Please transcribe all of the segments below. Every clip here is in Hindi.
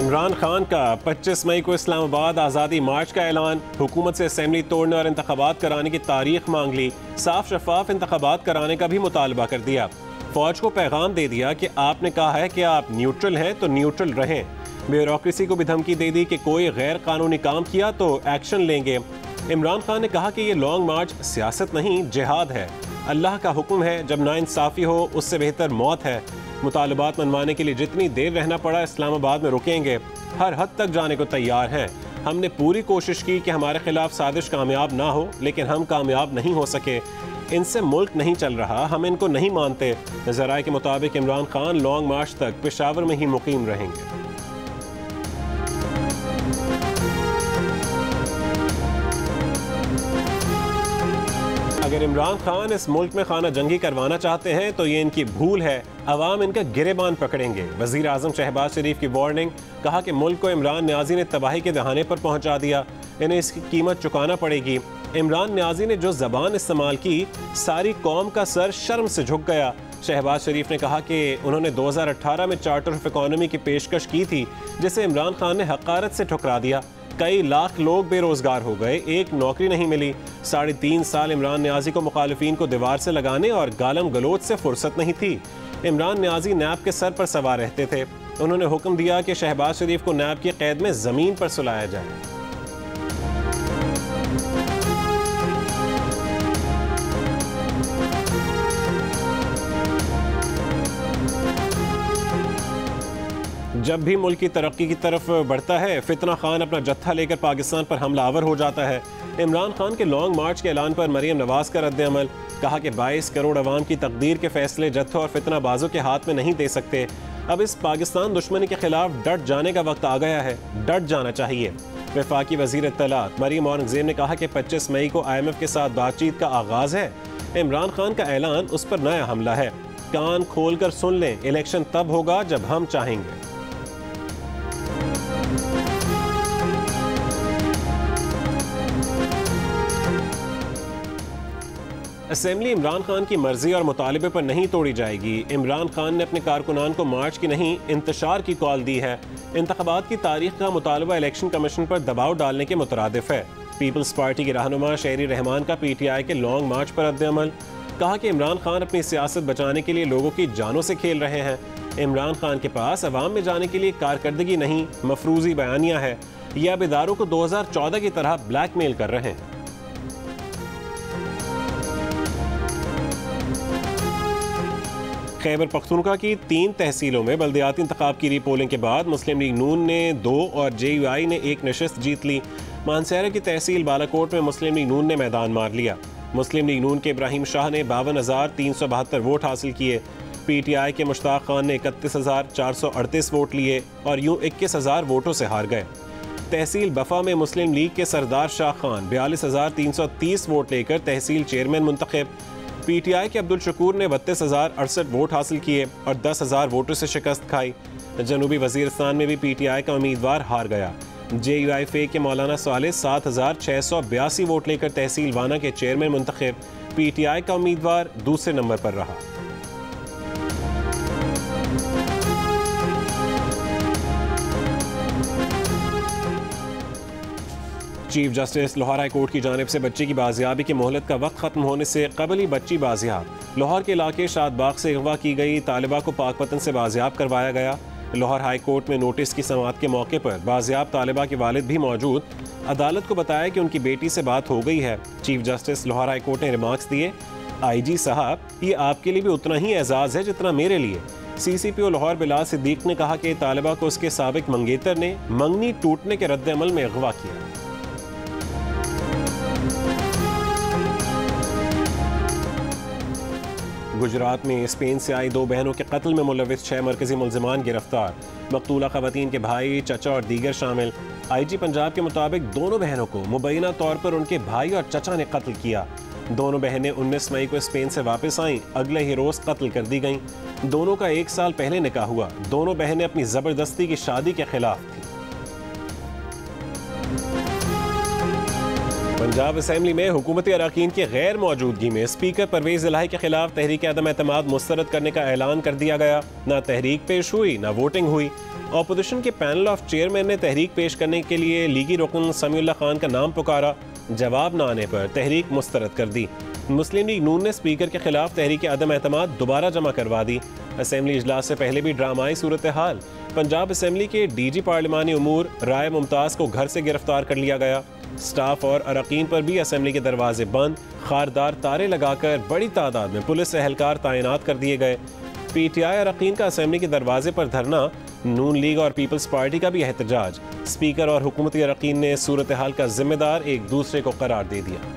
इमरान खान का 25 मई को इस्लामाबाद आज़ादी मार्च का ऐलान, हुकूमत से असेंबली तोड़ने और इंतखाबात कराने की तारीख मांग ली, साफ शफाफ इंतखाबात कराने का भी मुतालबा कर दिया। फौज को पैगाम दे दिया कि आपने कहा है कि आप न्यूट्रल हैं तो न्यूट्रल रहें। ब्यूरोक्रेसी को भी धमकी दे दी कि कोई गैर कानूनी काम किया तो एक्शन लेंगे। इमरान खान ने कहा कि ये लॉन्ग मार्च सियासत नहीं, जिहाद है। अल्लाह का हुक्म है, जब नाइंसाफ़ी हो उससे बेहतर मौत है। मुतालबात मनवाने के लिए जितनी देर रहना पड़ा इस्लामाबाद में रुकेंगे, हर हद तक जाने को तैयार हैं। हमने पूरी कोशिश की कि हमारे खिलाफ साजिश कामयाब ना हो, लेकिन हम कामयाब नहीं हो सके। इनसे मुल्क नहीं चल रहा, हम इनको नहीं मानते। ज़राए के मुताबिक इमरान खान लॉन्ग मार्च तक पेशावर में ही मुकीम रहेंगे। अगर इमरान खान इस मुल्क में खाना जंगी करवाना चाहते हैं तो ये इनकी भूल है, अवाम इनका गिरेबान पकड़ेंगे। वज़ीर आज़म शहबाज शरीफ की वार्निंग, कहा कि मुल्क को इमरान न्याजी ने तबाही के दहाने पर पहुंचा दिया, इन्हें इसकी कीमत चुकाना पड़ेगी। इमरान न्याजी ने जो ज़बान इस्तेमाल की, सारी कौम का सर शर्म से झुक गया। शहबाज शरीफ ने कहा कि उन्होंने 2018 में चार्टर ऑफ इकोनॉमी की पेशकश की थी, जिसे इमरान खान ने हक़ारत से ठुकरा दिया। कई लाख लोग बेरोजगार हो गए, एक नौकरी नहीं मिली। 3.5 साल इमरान न्याजी को मुखालिफिन को दीवार से लगाने और गालम गलोच से फुर्सत नहीं थी। इमरान न्याजी नैब के सर पर सवार रहते थे। उन्होंने हुक्म दिया कि शहबाज शरीफ को नैब की कैद में ज़मीन पर सुलाया जाए। जब भी मुल्क की तरक्की की तरफ बढ़ता है, फितना खान अपना जत्था लेकर पाकिस्तान पर हमलावर हो जाता है। इमरान खान के लॉन्ग मार्च के ऐलान पर मरीम नवाज का रद्द-ए-अमल, कहा कि 22 करोड़ अवाम की तकदीर के फैसले जत्थों और फितना बाजों के हाथ में नहीं दे सकते। अब इस पाकिस्तान दुश्मनी के खिलाफ डट जाने का वक्त आ गया है, डट जाना चाहिए। वफाकी वज़ीर इत्तलात मरीम औरंगज़ेब ने कहा कि 25 मई को IMF के साथ बातचीत का आगाज़ है। इमरान खान का ऐलान उस पर नया हमला है। कान खोल कर सुन लें, इलेक्शन तब होगा जब हम चाहेंगे। असेंबली इमरान खान की मर्जी और मुतालिबे पर नहीं तोड़ी जाएगी। इमरान खान ने अपने कारकुनान को मार्च की नहीं, इंतशार की कॉल दी है। इंतखाबात की तारीख का मुतालबा इलेक्शन कमीशन पर दबाव डालने के मुतरादिफ है। पीपल्स पार्टी के रहनुमा शहरी रहमान का PTI के लॉन्ग मार्च पर रद्द-ए-अमल, कहा कि इमरान खान अपनी सियासत बचाने के लिए लोगों की जानों से खेल रहे हैं। इमरान खान के पास अवाम में जाने के लिए कारकर्दगी नहीं, मफरूजी बयानिया है। यह अब इदारों को 2014 की तरह ब्लैकमेल कर रहे हैं। खैबर पख्तूनख्वा की 3 तहसीलों में बल्दियाती इंतखाब की रीपोलिंग के बाद मुस्लिम लीग नून ने 2 और JUI ने 1 नशिस्त जीत ली। मानसहरा की तहसील बालाकोट में मुस्लिम लीग नून ने मैदान मार लिया। मुस्लिम लीग नून के इब्राहिम शाह ने 52,372 वोट हासिल किए। PTI के मुश्ताक खान ने 31,438 वोट लिए और यूं 21,000 वोटों से हार गए। तहसील बफा में मुस्लिम लीग के सरदार शाह खान 42,330 वोट लेकर तहसील चेयरमैन मुंतखब। PTI के अब्दुल शकूर ने 32,068 वोट हासिल किए और 10,000 वोटों से शिकस्त खाई। जनूबी वजीरिस्तान में भी PTI का उम्मीदवार हार गया। JUI फे के मौलाना साले 7,682 वोट लेकर तहसील वाना के चेयरमैन मुंतखब। PTI का उम्मीदवार दूसरे नंबर पर रहा। Chief justice Lahore high court की जानिब से बच्ची की बाजियाबी की मोहलत का वक्त खत्म होने से कबल ही बच्ची बाजियाब। लाहौर के इलाके शादबाग से अगवा की गई तालिबा को पाकपतन से बाजियाब करवाया गया। लाहौर हाई कोर्ट में नोटिस की समाअत के मौके पर बाजियाब तालिबा के वालिद भी मौजूद। अदालत को बताया कि उनकी बेटी से बात हो गई है। Chief justice Lahore high court ने रिमार्क्स दिए, IG साहब, ये आपके लिए भी उतना ही एजाज़ है जितना मेरे लिए। CCPO लाहौर बिलाल सिद्दीक ने कहा कि तालिबा को उसके साबिक मंगेतर ने मंगनी टूटने के रद्द-ए-अमल में अगवा किया। गुजरात में स्पेन से आई 2 बहनों के कत्ल में मुलविस 6 मरकजी मुलजिमान गिरफ्तार। मकतूला खवातीन के भाई, चचा और दीगर शामिल। IG पंजाब के मुताबिक दोनों बहनों को मुबैना तौर पर उनके भाई और चचा ने कत्ल किया। दोनों बहनें 19 मई को स्पेन से वापस आईं, अगले ही रोज कत्ल कर दी गईं। दोनों का 1 साल पहले निकाह हुआ। दोनों बहनें अपनी जबरदस्ती की शादी के खिलाफ थी। पंजाब असेंबली में हुकूमती अरकान की गैर मौजूदगी में स्पीकर परवेज इलाही के खिलाफ तहरीक अदम एतमाद मुस्तरद करने का ऐलान कर दिया गया। ना तहरीक पेश हुई, ना वोटिंग हुई अपोजिशन के पैनल ऑफ चेयरमैन ने तहरीक पेश करने के लिए लीगी रुकन समीउल्लाह खान का नाम पुकारा। जवाब न आने पर तहरीक मुस्तरद कर दी। मुस्लिम लीग नून ने स्पीकर के खिलाफ तहरीक अदम एतमाद दोबारा जमा करवा दी। असेंबली इजलास से पहले भी ड्रामाई सूरत हाल। पंजाब असेंबली के डीजी पार्लिमानी उमूर राय मुमताज़ को घर से गिरफ्तार कर लिया गया। स्टाफ और अरकान पर भी असेंबली के दरवाजे बंद, खारदार तारे लगाकर बड़ी तादाद में पुलिस एहलकार तैनात कर दिए गए। पीटीआई अरकान का असेंबली के दरवाजे पर धरना, नून लीग और पीपल्स पार्टी का भी एहतजाज। स्पीकर और हुकूमती अरकान ने सूरत हाल का जिम्मेदार एक दूसरे को करार दे दिया।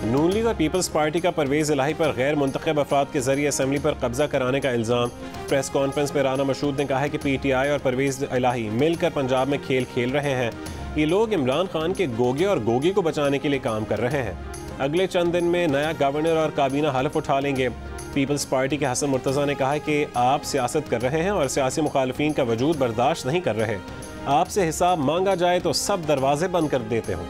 नून लीग और पीपल्स पार्टी का परवेज़ इलाही पर गैर मुंतखब अफराद के जरिए असेंबली पर कब्जा कराने का इल्ज़ाम। प्रेस कॉन्फ्रेंस में राना मशहूद ने कहा है कि पीटीआई और परवेज़ इलाही मिलकर पंजाब में खेल खेल रहे हैं। ये लोग इमरान खान के गोगे और गोगी को बचाने के लिए काम कर रहे हैं। अगले चंद दिन में नया गवर्नर और काबीना हलफ उठा लेंगे। पीपल्स पार्टी के हसन मुर्तज़ा ने कहा है कि आप सियासत कर रहे हैं और सियासी मुखालफीन का वजूद बर्दाश्त नहीं कर रहे। आपसे हिसाब मांगा जाए तो सब दरवाजे बंद कर देते हो।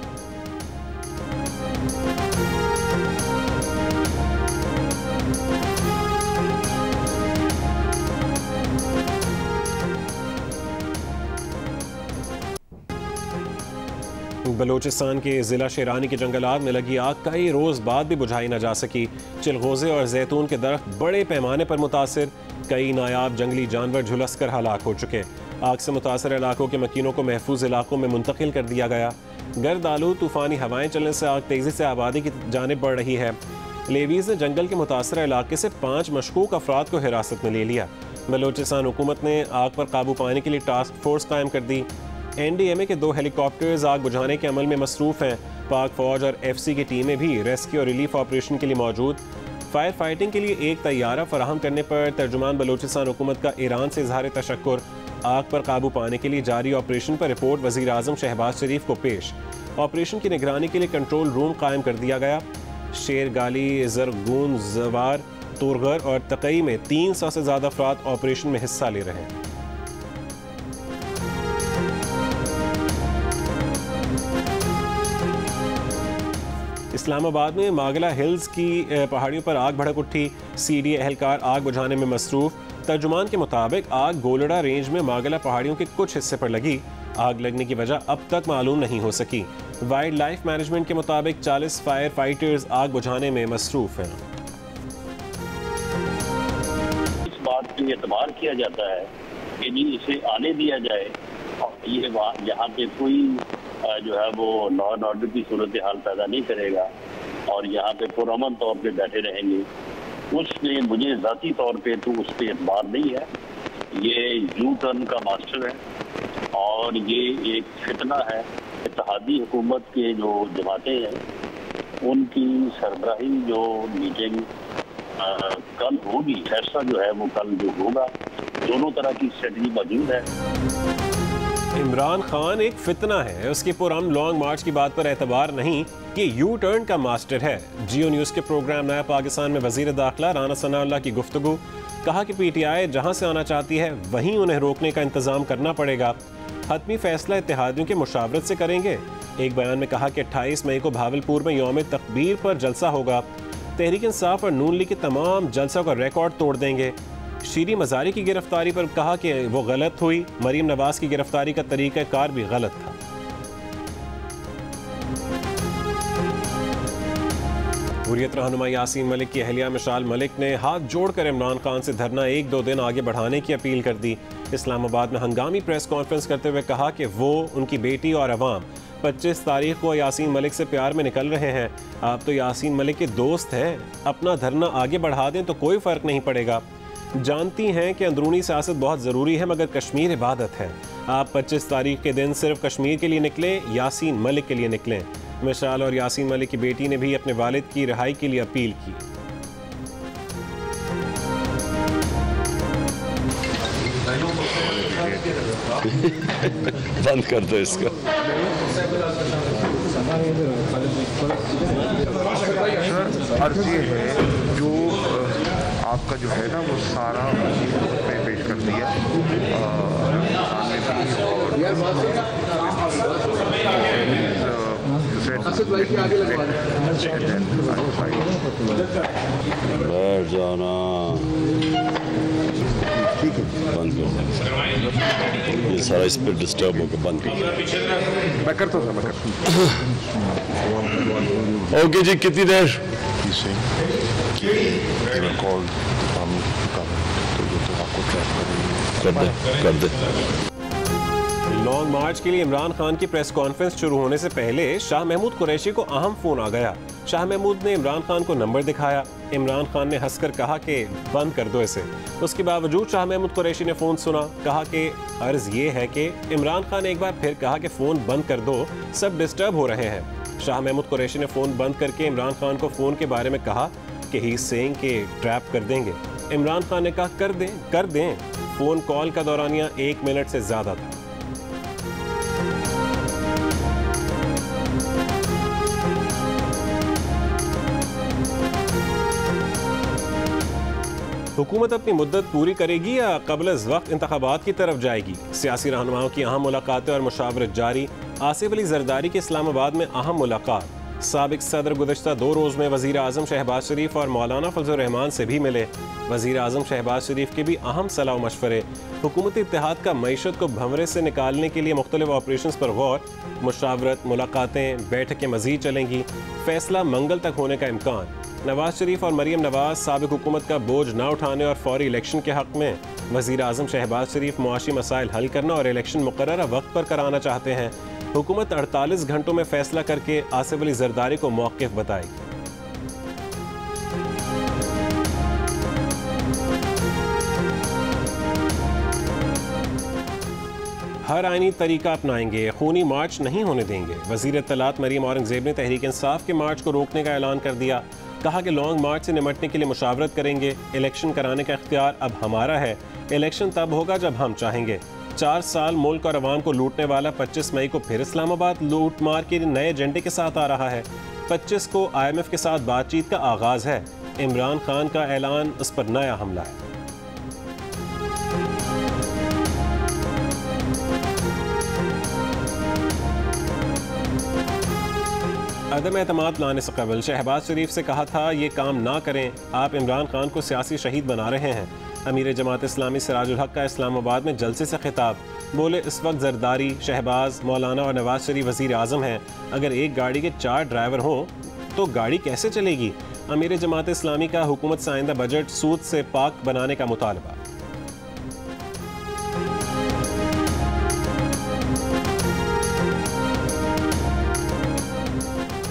बलोचिस्तान के ज़िला शेरानी के जंगलात में लगी आग कई रोज़ बाद भी बुझाई न जा सकी। चिलगोज़े और जैतून के दरख्त बड़े पैमाने पर मुतासिर, कई नायाब जंगली जानवर झुलस कर हलाक हो चुके। आग से मुतासर इलाकों के मकीनों को महफूज इलाकों में मुंतकिल कर दिया गया। गर्द आलू तूफ़ानी हवाएं चलने से आग तेज़ी से आबादी की जानिब बढ़ रही है। लेवीज़ ने जंगल के मुतासर इलाके से 5 मशकूक अफराद को हिरासत में ले लिया। बलोचिस्तान हुकूमत ने आग पर काबू पाने के लिए टास्क फोर्स कायम कर दी। NDMA के 2 हेलीकॉप्टर्स आग बुझाने के अमल में मसरूफ़ हैं। पाक फौज और FC की टीमें भी रेस्क्यू और रिलीफ ऑपरेशन के लिए मौजूद। फायर फाइटिंग के लिए एक तैयारा फराहम करने पर तर्जुमान बलोचिस्तान हुकूमत का ईरान से इजहार तशक्कुर। आग पर काबू पाने के लिए जारी ऑपरेशन पर रिपोर्ट वज़ीर आज़म शहबाज शरीफ को पेश। ऑपरेशन की निगरानी के लिए कंट्रोल रूम कायम कर दिया गया। शेरगाली, जरगून, जवार, तुरगर और तकई में 300 से ज़्यादा अफराद ऑपरेशन में हिस्सा ले रहे हैं। इस्लामाबाद में मागला हिल्स की पहाड़ियों पर आग भड़क उठी। CDA एहलकार आग बुझाने में मसरूफ। तर्जुमान के मुताबिक आग गोलड़ा रेंज में मागला पहाड़ियों के कुछ हिस्से पर लगी। आग लगने की वजह अब तक मालूम नहीं हो सकी। वाइल्ड लाइफ मैनेजमेंट के मुताबिक 40 फायर फाइटर्स आग बुझाने में मसरूफ हैं। इस बात पे एतबार किया जाता है कि जी इसे आने दिया जाए और ये यहाँ पे कोई जो है वो लॉ एंड ऑर्डर की सूरत हाल पैदा नहीं करेगा और यहाँ पे पुरअमन तौर पे बैठे रहेंगे। उसमें मुझे ज़ाती तौर पे तो उस पर एतबार नहीं है। ये यू टर्न का मास्टर है और ये एक फितना है। इत्तेहादी हुकूमत के जो जमातें हैं उनकी सरबराही जो मीटिंग कल होगी, फैसला जो है वो कल जो होगा, दोनों तरह की स्ट्रेटजी मौजूद है। इमरान खान एक फितना है, उसके पुरअमन लॉन्ग मार्च की बात पर एतबार नहीं, ये यू टर्न का मास्टर है। जियो न्यूज़ के प्रोग्राम नया पाकिस्तान में वज़ीर दाखिला राना सनाउल्लाह की गुफ्तगू। कहा कि PTI जहां से आना चाहती है वहीं उन्हें रोकने का इंतज़ाम करना पड़ेगा। हतमी फैसला इत्तेहादियों की मुशावरत से करेंगे। एक बयान में कहा कि 28 मई को भावलपुर में यौम तकबीर पर जलसा होगा। तहरीक इंसाफ और नून लीग के तमाम जलसों का रिकॉर्ड तोड़ देंगे। शीरी मज़ारी की गिरफ्तारी पर कहा कि वो गलत हुई। मरीम नवाज की गिरफ्तारी का तरीक़ा कार भी गलत था। हुर्रियत रहनुमा यासीन मलिक की अहलिया मिशाल मलिक ने हाथ जोड़कर इमरान खान से धरना 1-2 दिन आगे बढ़ाने की अपील कर दी। इस्लामाबाद में हंगामी प्रेस कॉन्फ्रेंस करते हुए कहा कि वो, उनकी बेटी और अवाम 25 तारीख को यासीन मलिक से प्यार में निकल रहे हैं। आप तो यासीन मलिक के दोस्त हैं, अपना धरना आगे बढ़ा दें तो कोई फ़र्क नहीं पड़ेगा। जानती हैं कि अंदरूनी सियासत बहुत ज़रूरी है मगर कश्मीर इबादत है। आप 25 तारीख के दिन सिर्फ कश्मीर के लिए निकलें, यासीन मलिक के लिए निकलें। मिशाल और यासीन मलिक की बेटी ने भी अपने वालिद की रिहाई के लिए अपील की। बंद कर दो इसको। अर्ज ये है जो आपका जो है ना वो सारा में पेश कर दिया बैठ जाना, ठीक है, बंद कर, ये सारा इस पर डिस्टर्ब होकर बंद कर। मैं करता हूँ, ओके जी, कितनी देर? कर दे। लॉन्ग मार्च के लिए इमरान खान की प्रेस कॉन्फ्रेंस शुरू होने से पहले शाह महमूद कुरैशी को अहम फोन आ गया। शाह महमूद ने इमरान खान को नंबर दिखाया। इमरान खान ने हंसकर कहा कि बंद कर दो इसे। उसके बावजूद शाह महमूद कुरैशी ने फोन सुना। कहा कि अर्ज ये है कि इमरान खान ने एक बार फिर कहा कि फोन बंद कर दो, सब डिस्टर्ब हो रहे हैं। शाह महमूद कुरैशी ने फोन बंद करके इमरान खान को फोन के बारे में कहा कि ही सेइंग के ट्रैप कर देंगे। इमरान खान ने कहा कर दें। फोन कॉल का दौरानिया 1 मिनट से ज्यादा था। हुकूमत अपनी मुद्दत पूरी करेगी या क़ब्ल वक्त इंतखाबात की तरफ जाएगी? सियासी रहनुमाओं की अहम मुलाकातें और मुशावरत जारी। आसिफ अली जरदारी की इस्लामाबाद में अहम मुलाकात। साबिक सदर गुज़श्ता 2 रोज़ में वज़ीर आज़म शहबाज शरीफ और मौलाना फजल रहमान से भी मिले। वज़ीर आज़म शहबाज शरीफ के भी अहम सलाह मशवरे। हुकूमती इत्तेहाद का मईशत को भंवरे से निकालने के लिए मुख्तलिफ ऑपरेशन पर गौर। मुशावरत, मुलाकातें, बैठकें मज़ीद चलेंगी। फैसला मंगल तक होने का इम्कान। नवाज शरीफ और मरीम नवाज साबिक हुकूमत का बोझ न उठाने और फौरी इलेक्शन के हक़ में। वज़ीर आज़म शहबाज शरीफ मुआशी मसाइल हल करना और इलेक्शन मुकर्ररा वक्त पर कराना चाहते हैं। हुकूमत 48 घंटों में फैसला करके आसिफ अली जरदारी को मौक़िफ़ बताएगी। हर आईनी तरीका अपनाएंगे, खूनी मार्च नहीं होने देंगे। वज़ीर इत्तलात मरीम औरंगज़ेब ने तहरीक इंसाफ के मार्च को रोकने का ऐलान कर दिया। कहा कि लॉन्ग मार्च से निमटने के लिए मुशावरत करेंगे। इलेक्शन कराने का इख्तियार अब हमारा है। इलेक्शन तब होगा जब हम चाहेंगे। 4 साल मुल्क और अवाम को लूटने वाला 25 मई को फिर इस्लामाबाद लूट मार के नए एजेंडे के साथ आ रहा है। 25 को IMF के साथ बातचीत का आगाज है। इमरान खान का ऐलान, उस पर नया हमला है। अदम एतमाद लाने से कबल शहबाज शरीफ से कहा था ये काम ना करें, आप इमरान खान को सियासी शहीद बना रहे हैं। अमीर जमात इस्लामी सिराजुल हक का इस्लामाबाद में जलसे से खिताब। बोले इस वक्त जरदारी, शहबाज, मौलाना और नवाज शरीफ वज़ीर आज़म हैं। अगर एक गाड़ी के 4 ड्राइवर हों तो गाड़ी कैसे चलेगी? अमीर जमात इस्लामी का हुकूमत से आइंदा बजट सूद से पाक बनाने का मुतालबा।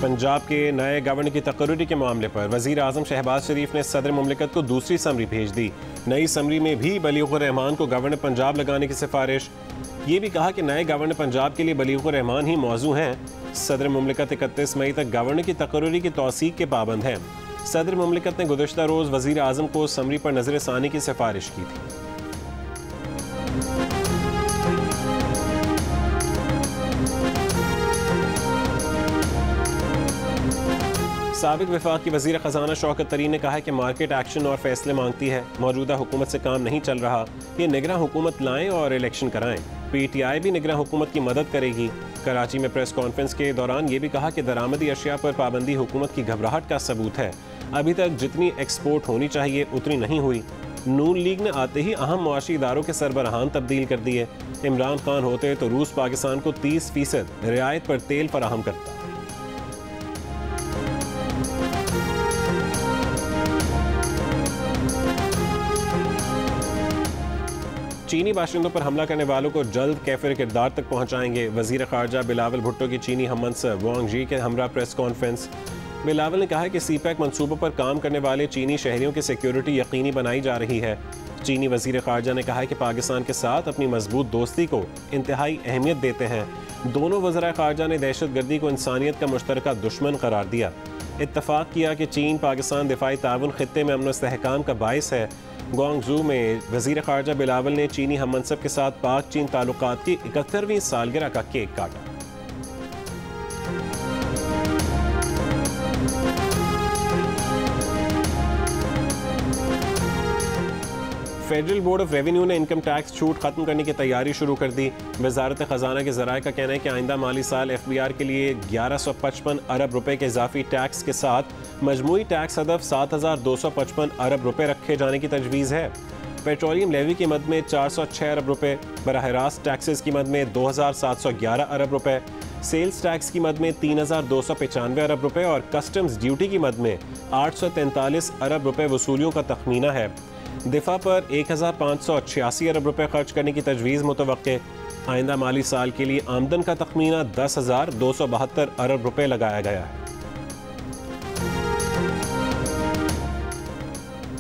पंजाब के नए गवर्नर की तकर्रुरी के मामले पर वज़ीर आज़म शहबाज शरीफ ने सदर मुमलिकत को दूसरी समरी भेज दी। नई समरी में भी बलीग़ुर रहमान को गवर्नर पंजाब लगाने की सिफारिश। ये भी कहा कि नए गवर्नर पंजाब के लिए बलीग़ुर रहमान ही मौजू हैं। सदर मुमलिकत 31 मई तक गवर्नर की तकर्रुरी की तौसीक के पाबंद हैं। सदर मुमलिकत ने गुज़श्ता रोज़ वज़ीर आज़म को समरी पर नज़र-ए-सानी की सिफारिश की थी। साबिक वफाक की वज़ीर ख़जाना शौकत तरीन ने कहा है कि मार्केट एक्शन और फैसले मांगती है। मौजूदा हुकूमत से काम नहीं चल रहा। ये निगरान हुकूमत लाएं और इलेक्शन कराएं। PTI भी निगरान हुकूमत की मदद करेगी। कराची में प्रेस कॉन्फ्रेंस के दौरान ये भी कहा कि दरामदी अशिया पर पाबंदी हुकूमत की घबराहट का सबूत है। अभी तक जितनी एक्सपोर्ट होनी चाहिए उतनी नहीं हुई। नून लीग ने आते ही अहम मुआशी इदारों के सरबराहान तब्दील कर दिए। इमरान खान होते तो रूस पाकिस्तान को 30% रियायत पर तेल फराहम करता। चीनी बाशिंदों पर हमला करने वालों को जल्द कैफिर किरदार तक पहुंचाएंगे। वज़ीर ख़ारजा बिलावल भुट्टो की चीनी हममंसब वांग जी के हमरा प्रेस कॉन्फ्रेंस। बिलावल ने कहा कि CPEC मंसूबों पर काम करने वाले चीनी शहरियों की सिक्योरिटी यकीनी बनाई जा रही है। चीनी वज़ीर ख़ारजा ने कहा कि पाकिस्तान के साथ अपनी मजबूत दोस्ती को इंतहाई अहमियत देते हैं। दोनों वज़राए ख़ारजा ने दहशतगर्दी को इंसानियत का मुश्तरका दुश्मन करार दिया। इत्तफाक किया कि चीन पाकिस्तान दिफाई ताउन खित्ते में अमन व इस्तेहकाम का बाइस है। ग्वांगझू में वज़ीर ख़ारजा बिलावल ने चीनी हममंसब के साथ पाक चीन ताल्लुकात की 71वीं सालगिरह का केक काटा। फेडरल बोर्ड ऑफ रेवेन्यू ने इनकम टैक्स छूट खत्म करने की तैयारी शुरू कर दी। वजारत खजाना के ज़राए का कहना है कि आइंदा माली साल FBR के लिए 1155 अरब रुपए के इजाफी टैक्स के साथ मजमूई टैक्स हदफ 7255 अरब रुपए रखे जाने की तजवीज़ है। पेट्रोलियम लेवी की मद में 406 अरब रुपए, बराह रास्त टैक्सेस की मद में 2711 अरब रुपए, सेल्स टैक्स की मद में 3295 अरब रुपए और कस्टम्स ड्यूटी की मद में 843 अरब रुपए वसूलियों का तखमीना है। दिफा पर 1586 अरब रुपए खर्च करने की तजवीज़ मुतवक्के। आइंदा माली साल के लिए आमदन का तखमीना 10,272 अरब रुपए लगाया गया है।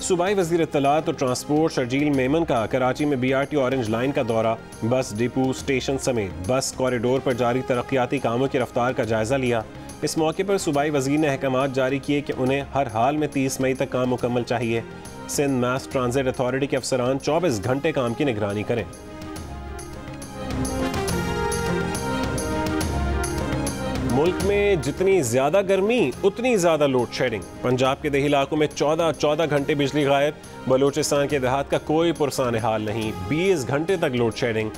सूबाई वज़ीर इत्तलात और ट्रांसपोर्ट शर्जील मेमन का कराची में BRT ऑरेंज लाइन का दौरा, बस डिपो, स्टेशन समेत बस कॉरिडोर पर जारी तरक्याती कामों की रफ्तार का जायज़ा लिया। इस मौके पर सूबाई वज़ीर ने अहकामात जारी किए कि उन्हें हर हाल में 30 मई तक काम मुकम्मल चाहिए। सिंध मास ट्रांजिट अथॉरिटी के अफसरान 24 घंटे काम की निगरानी करें। मुल्क में जितनी ज़्यादा गर्मी उतनी ज़्यादा लोड शेडिंग। पंजाब के देही इलाकों में 14 घंटे बिजली गायब। बलूचिस्तान के देहात का कोई पुरसान हाल नहीं, 20 घंटे तक लोड शेडिंग।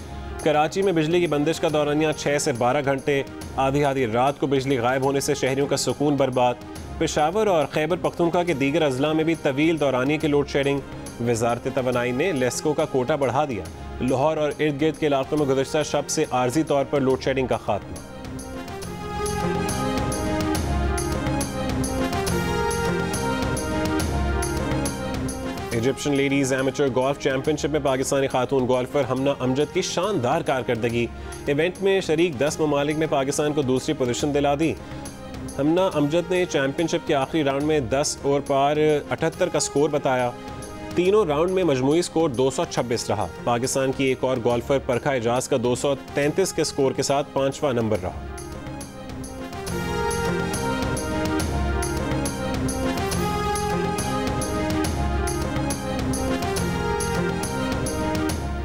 कराची में बिजली की बंदिश का दौरानिया 6 से 12 घंटे। आधी रात को बिजली गायब होने से शहरियों का सुकून बर्बाद। पेशावर और खैबर पख्तूनख्वा के दीगर अजला में भी तवील दौरानिए की लोड शेडिंग। वजारत तवानाई ने लेस्को का कोटा बढ़ा दिया। लाहौर और इर्द गिर्द के इलाकों में गुज़श्ता शब से आर्जी तौर पर लोड शेडिंग का खात्मा। Egyptian ladies amateur golf championship में पाकिस्तानी खातून गोल्फर हमना अमजद की शानदार कारकर्दगी। इवेंट में शरीक 10 ममालिक में पाकिस्तान को दूसरी पोजीशन दिला दी। हमना अमजद ने चैंपियनशिप के आखिरी राउंड में 10 ओवर पार 78 का स्कोर बताया। तीनों राउंड में मजमूई स्कोर 226 रहा। पाकिस्तान की एक और गोल्फर परखा एजाज का 233 के स्कोर के साथ 5वां नंबर रहा।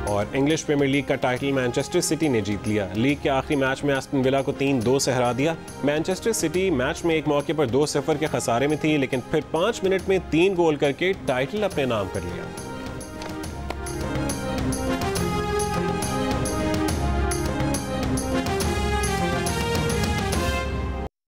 और इंग्लिश प्रीमियर लीग का टाइटल मैनचेस्टर सिटी ने जीत लिया। लीग के आखिरी मैच में एस्टन विला को 3-2 से हरा दिया। मैनचेस्टर सिटी मैच में एक मौके पर 2-0 के खसारे में थी, लेकिन फिर 5 मिनट में 3 गोल करके टाइटल अपने नाम कर लिया।